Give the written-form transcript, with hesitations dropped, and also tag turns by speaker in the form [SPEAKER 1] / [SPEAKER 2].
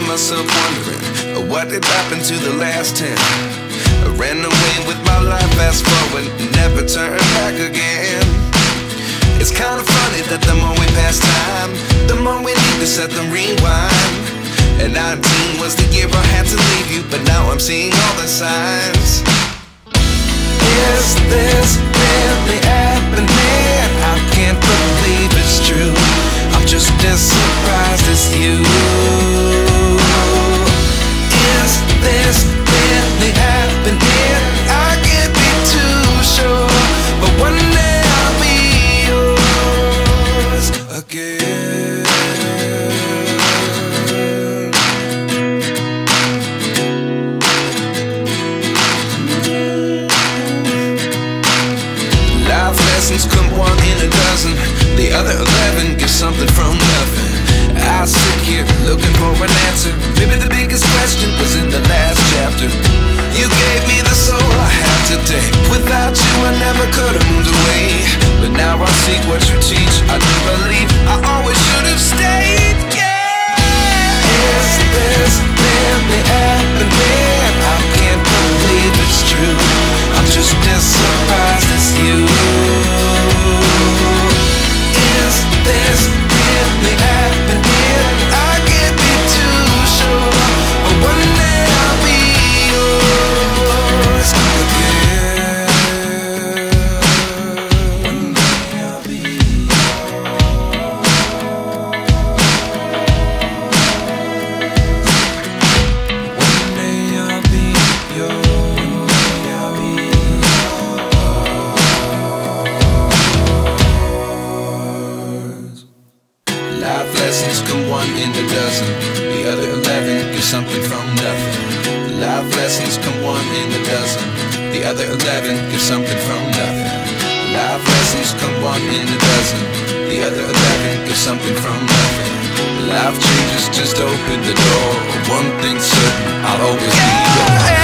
[SPEAKER 1] find myself wondering, what did happen to the last 10? I ran away with my life, fast forward, never turn back again. It's kinda funny that the more we pass time, the more we need to set the rewind. And 19 was the year I had to leave you, but now I'm seeing all the signs. Is this really happening? I can't believe it's true. I'm just as surprised as you. Is this really happening? I can't be too sure, but one day I'll be yours again. Life lessons come one in a dozen, the other 11 get something from nothing. I sit here looking for an answer. Maybe the biggest question was in the last chapter. You gave me the soul I have today. Without you I never could have moved away. But now I see what you teach. I do believe I always should have stayed. Yeah. Is this really happening? I can't believe it's true. I'm just as surprised as you. Is this really happening? I can't be too sure, but one day I'll be yours again. One day I'll be yours. One day I'll be yours. I'll be yours. Life lessons come one in a dozen, the other 11 get something from nothing. Life lessons come one in a dozen, the other 11 get something from nothing. Life lessons come one in a dozen, the other 11 get something from nothing. Life changes just open the door. One thing's certain, I'll always be yours.